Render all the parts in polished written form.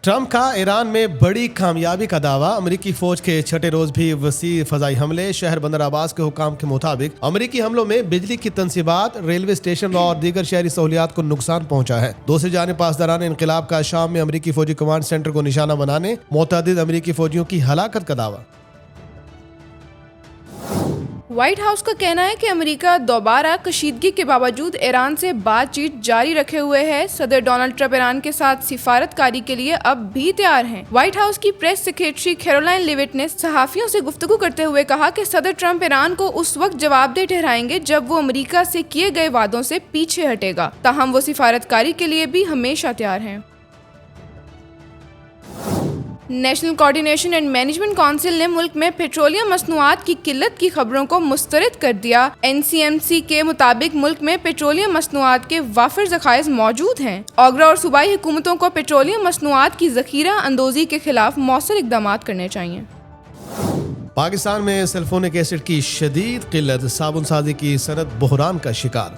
Trump کا ایران میں بڑی کامیابی کا دعویٰ، امریکی فوج کے چھٹے روز بھی وسیع فضائی حملے، شہر بندر عباس کے حکام کے مطابق امریکی حملوں میں بجلی کی تنصیبات، ریلوے اسٹیشن اور دیگر شہری سہولیات کو نقصان پہنچا ہے۔ دوسری جانب پاسداران انقلاب کا شام میں امریکی فوجی کمانڈ سینٹر کو نشانہ بنانے، متعدد امریکی فوجیوں کی ہلاکت کا دعویٰ۔ وائٹ ہاؤس کا کہنا ہے کہ امریکہ دوبارہ کشیدگی کے باوجود ایران سے بات چیت جاری رکھے ہوئے ہے۔ صدر ڈونلڈ ٹرمپ ایران کے ساتھ سفارت کاری کے لیے اب بھی تیار ہیں۔ وائٹ ہاؤس کی پریس سیکریٹری کیرولائن لیوٹ نے صحافیوں سے گفتگو کرتے ہوئے کہا کہ صدر ٹرمپ ایران کو اس وقت جواب دہ ٹھہرائیں گے جب وہ امریکہ سے کیے گئے وعدوں سے پیچھے ہٹے گا، تاہم وہ سفارت کاری کے لیے بھی ہمیشہ تیار ہیں۔ National coordination and management council نے ملک میں پیٹرولیم مصنوعات کی قلت کی خبروں کو مسترد کر دیا۔ NCMC کے مطابق ملک میں پیٹرولیم مصنوعات کے وافر ذخائر موجود ہیں۔ اوگرا اور صوبائی حکومتوں کو پیٹرولیم مصنوعات کی ذخیرہ اندوزی کے خلاف مؤثر اقدامات کرنے چاہئیں۔ پاکستان میں سلفونک ایسڈ کی شدید قلت، صابن سازی کی صنعت بحران کا شکار۔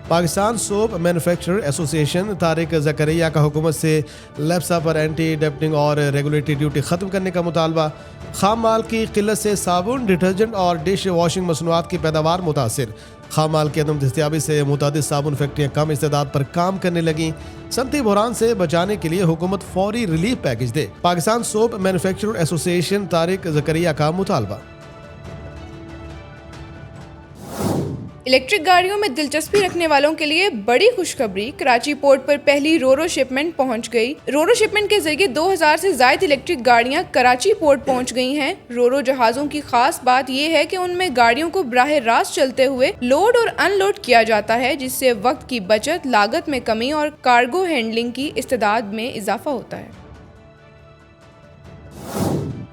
پاکستان سوپ مینوفیکچرر ایسوسی ایشن طارق زکریا کا حکومت سے لیپسا پر اینٹی ڈمپنگ اور ریگولیٹری ڈیوٹی ختم کرنے کا مطالبہ۔ خام مال کی قلت سے صابن، ڈٹرجنٹ اور ڈش واشنگ مصنوعات کی پیداوار متاثر۔ خام مال کی عدم دستیابی سے متعدد صابن فیکٹریاں کم استعداد پر کام کرنے لگیں۔ صنعتی بحران سے بچانے کے لیے حکومت فوری ریلیف پیکج دے، پاکستان سوپ مینوفیکچرر ایسوسی ایشن طارق زکریا کا مطالبہ۔ الیکٹرک گاڑیوں میں دلچسپی رکھنے والوں کے لیے بڑی خوشخبری، کراچی پورٹ پر پہلی رورو شپمنٹ پہنچ گئی۔ رورو شپمنٹ کے ذریعے 2000 سے زائد الیکٹرک گاڑیاں کراچی پورٹ پہنچ گئی ہیں۔ رورو جہازوں کی خاص بات یہ ہے کہ ان میں گاڑیوں کو براہ راست چلتے ہوئے لوڈ اور ان لوڈ کیا جاتا ہے، جس سے وقت کی بچت، لاگت میں کمی اور کارگو ہینڈلنگ کی استعداد میں اضافہ ہوتا ہے۔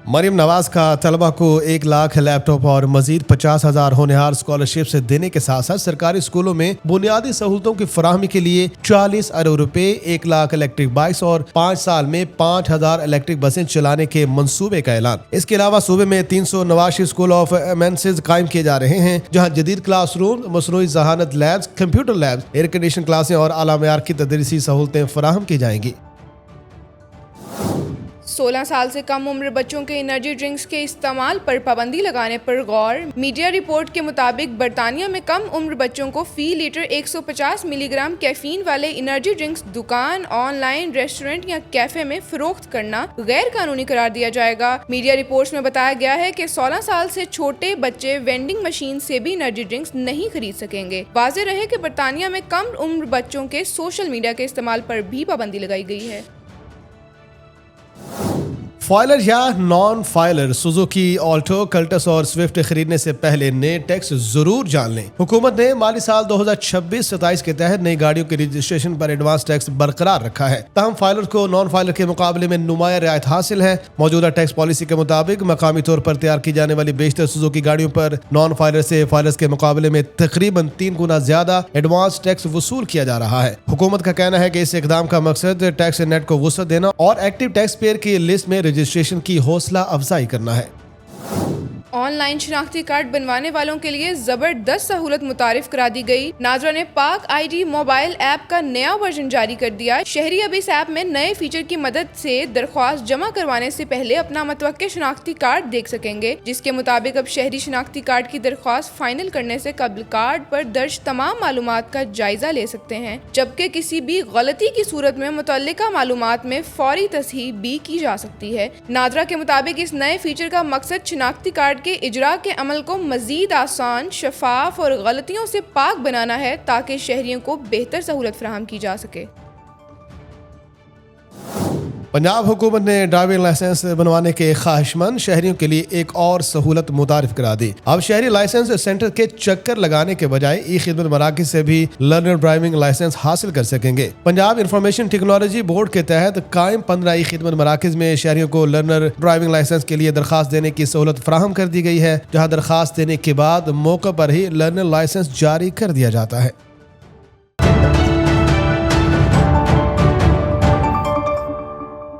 مریم نواز کا طلبہ کو 1 لاکھ لیپ ٹاپ اور مزید 50,000 ہونہار اسکالرشپ سے دینے کے ساتھ ساتھ سرکاری اسکولوں میں بنیادی سہولتوں کی فراہمی کے لیے 40 ارب روپے، 1 لاکھ الیکٹرک بائکس اور 5 سال میں 5,000 الیکٹرک بسیں چلانے کے منصوبے کا اعلان۔ اس کے علاوہ صوبے میں 389 اسکول آف ایمنسز قائم کیے جا رہے ہیں، جہاں جدید کلاس روم، مصنوعی ذہانت labs, computer labs, air condition کلاسیں اور اعلیٰ معیار کی تدریسی سہولتیں فراہم کی جائیں گی۔ 16 سال سے کم عمر بچوں کے انرجی ڈرنکس کے استعمال پر پابندی لگانے پر غور۔ میڈیا رپورٹ کے مطابق برطانیہ میں کم عمر بچوں کو فی لیٹر 150 ملی گرام کیفین والے انرجی ڈرنکس دکان، آن لائن، ریسٹورنٹ یا کیفے میں فروخت کرنا غیر قانونی قرار دیا جائے گا۔ میڈیا رپورٹس میں بتایا گیا ہے کہ 16 سال سے چھوٹے بچے وینڈنگ مشین سے بھی انرجی ڈرنکس نہیں خرید سکیں گے۔ واضح رہے کہ برطانیہ میں کم عمر بچوں کے سوشل میڈیا کے استعمال پر بھی پابندی لگائی گئی ہے۔ فائلر یا non filer Suzuki Alto, Cultus اور سوئفٹ خریدنے سے پہلے نئے ٹیکس ضرور جان لیں۔ حکومت نے مالی سال 2026-27 کے تحت نئی گاڑیوں کے رجسٹریشن پر ایڈوانس ٹیکس برقرار رکھا ہے، تاہم فائلر کو نان فائلر کے مقابلے میں نمایاں رعایت حاصل ہے۔ موجودہ ٹیکس پالیسی کے مطابق مقامی طور پر تیار کی جانے والی بیشتر سوزوکی گاڑیوں پر نان فائلر سے فائلرز کے مقابلے میں تقریباً 3 گنا زیادہ ایڈوانس ٹیکس وصول کیا جا رہا ہے۔ حکومت کا کہنا ہے کہ اس اقدام کا مقصد ٹیکس نیٹ کو وسعت دینا اور ایکٹیو ٹیکس پیئر کی لسٹ میں رجسٹریشن کی حوصلہ افزائی کرنا ہے۔ آن لائن شناختی کارڈ بنوانے والوں کے لیے زبردست سہولت متعارف کرا دی گئی۔ ناظرہ نے پاک آئی ڈی موبائل ایپ کا نیا ورژن جاری کر دیا۔ شہری اب اس ایپ میں نئے فیچر کی مدد سے درخواست جمع کروانے سے پہلے اپنا متوقع شناختی کارڈ دیکھ سکیں گے، جس کے مطابق اب شہری شناختی کارڈ کی درخواست فائنل کرنے سے قبل کارڈ پر درج تمام معلومات کا جائزہ لے سکتے ہیں، جبکہ کسی بھی غلطی کی صورت میں متعلقہ معلومات میں فوری تصحیح بھی کی جا سکتی ہے۔ ناظرہ کے مطابق اس نئے فیچر کا مقصد شناختی کارڈ کے اجرا کے عمل کو مزید آسان، شفاف اور غلطیوں سے پاک بنانا ہے، تاکہ شہریوں کو بہتر سہولت فراہم کی جا سکے۔ پنجاب حکومت نے ڈرائیونگ لائسنس بنوانے کے خواہش مند شہریوں کے لیے ایک اور سہولت متعارف کرا دی۔ اب شہری لائسنس سینٹر کے چکر لگانے کے بجائے ای خدمت مراکز سے بھی لرنر ڈرائیونگ لائسنس حاصل کر سکیں گے۔ پنجاب انفارمیشن ٹیکنالوجی بورڈ کے تحت قائم 15 ای خدمت مراکز میں شہریوں کو لرنر ڈرائیونگ لائسنس کے لیے درخواست دینے کی سہولت فراہم کر دی گئی ہے، جہاں درخواست دینے کے بعد موقع پر ہی لرنر لائسنس جاری کر دیا جاتا ہے۔